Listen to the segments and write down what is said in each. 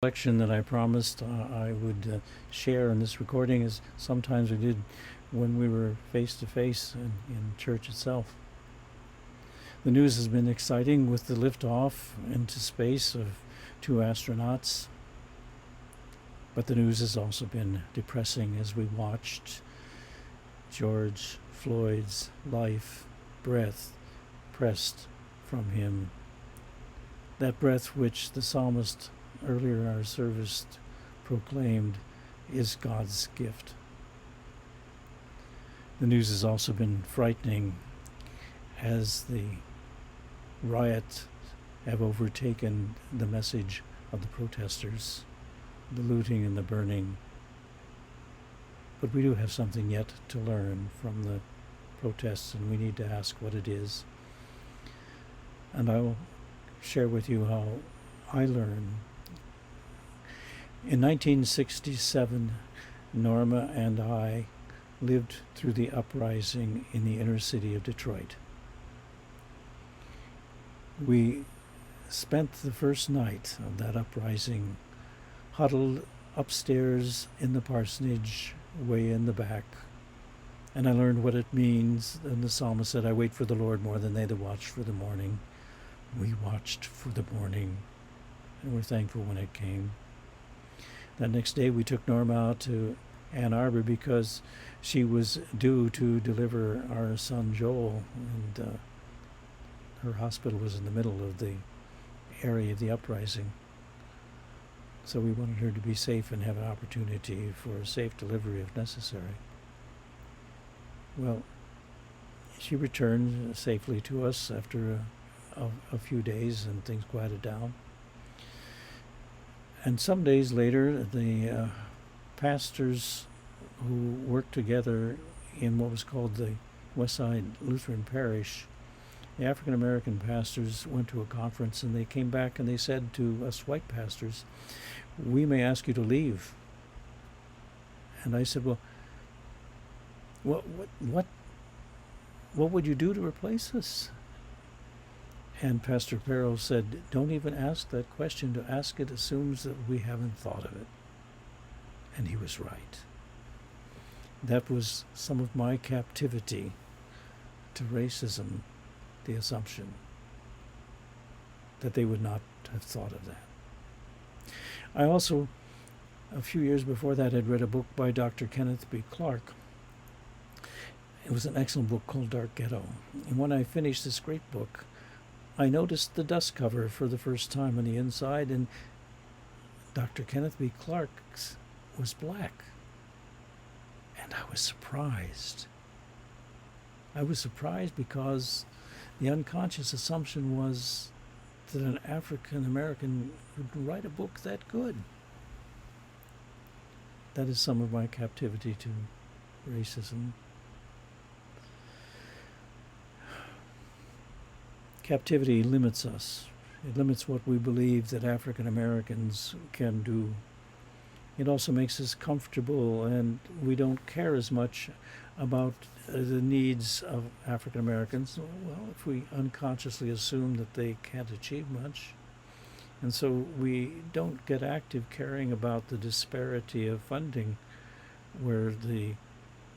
Reflection that I promised I would share in this recording is sometimes we did when we were face to face in church itself. The news has been exciting with the liftoff into space of two astronauts, but the news has also been depressing as we watched George Floyd's life, breath pressed from him. That breath which the psalmist earlier in our service proclaimed is God's gift. The news has also been frightening as the riots have overtaken the message of the protesters, the looting and the burning. But we do have something yet to learn from the protests, and we need to ask what it is. And I will share with you how I learned. In 1967, Norma and I lived through the uprising in the inner city of Detroit. We spent the first night of that uprising huddled upstairs in the parsonage way in the back, and I learned what it means. And the psalmist said, I wait for the Lord more than they that watch for the morning. We watched for the morning, and we're thankful when it came. That next day we took Norma out to Ann Arbor because she was due to deliver our son Joel, and her hospital was in the middle of the area of the uprising. So we wanted her to be safe and have an opportunity for a safe delivery if necessary. Well, she returned safely to us after a few days and things quieted down. And some days later, the pastors who worked together in what was called the Westside Lutheran Parish, the African American pastors went to a conference, and they came back and they said to us white pastors, we may ask you to leave. And I said, well, what would you do to replace us? And Pastor Perro said, don't even ask that question. To ask it assumes that we haven't thought of it. And he was right. That was some of my captivity to racism, the assumption that they would not have thought of that. I also, a few years before that, had read a book by Dr. Kenneth B. Clark. It was an excellent book called Dark Ghetto. And when I finished this great book, I noticed the dust cover for the first time on the inside, and Dr. Kenneth B. Clark's was black. And I was surprised. I was surprised because the unconscious assumption was that an African American would write a book that good. That is some of my captivity to racism. Captivity limits us. It limits what we believe that African Americans can do. It also makes us comfortable, and we don't care as much about the needs of African Americans. Well, if we unconsciously assume that they can't achieve much. And so we don't get active caring about the disparity of funding, where the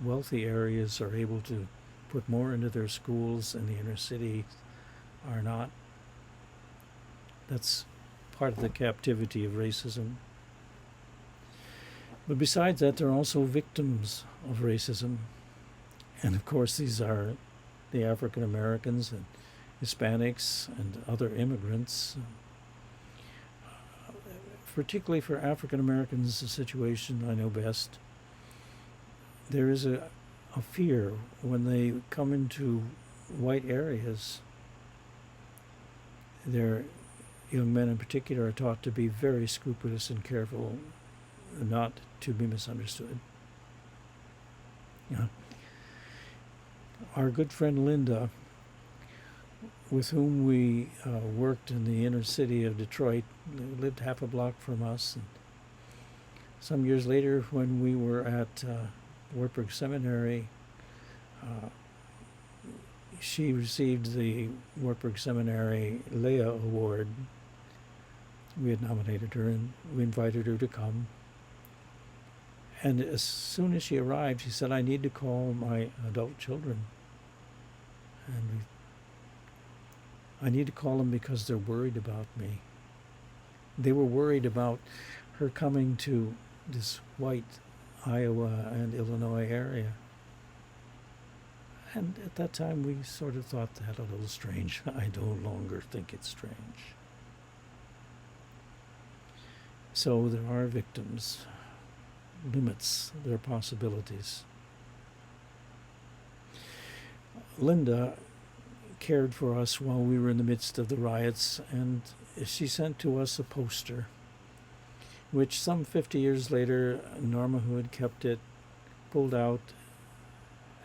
wealthy areas are able to put more into their schools and the inner city are not. That's part of the captivity of racism. But besides that, there are also victims of racism. And of course, these are the African Americans and Hispanics and other immigrants. Particularly for African Americans, the situation I know best. There is a fear when they come into white areas. Their young men in particular are taught to be very scrupulous and careful not to be misunderstood. You know, our good friend Linda, with whom we worked in the inner city of Detroit, lived half a block from us. And some years later, when we were at Wartburg Seminary, she received the Wartburg Seminary Leah Award We had nominated her and we invited her to come. And as soon as she arrived, she said, I need to call my adult children. And I need to call them because they're worried about me. They were worried about her coming to this white Iowa and Illinois area. And at that time, we sort of thought that a little strange. I no longer think it's strange. So there are victims, limits their possibilities. Linda cared for us while we were in the midst of the riots, and she sent to us a poster, which some 50 years later, Norma, who had kept it, pulled out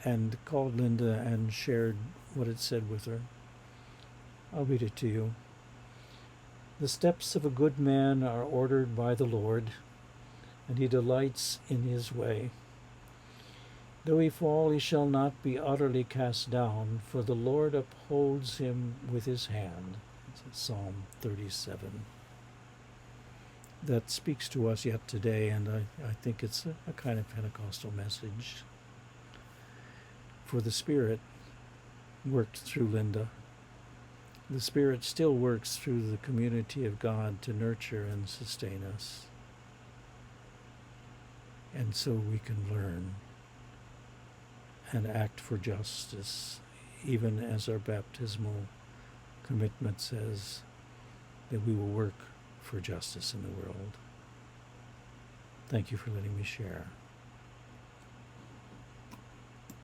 and called Linda and shared what it said with her. I'll read it to you. The steps of a good man are ordered by the Lord, and he delights in his way. Though he fall, he shall not be utterly cast down, for the Lord upholds him with his hand. It's Psalm 37. That speaks to us yet today, and I think it's a kind of Pentecostal message. For the Spirit worked through Linda. The Spirit still works through the community of God to nurture and sustain us. And so we can learn and act for justice, even as our baptismal commitment says that we will work for justice in the world. Thank you for letting me share.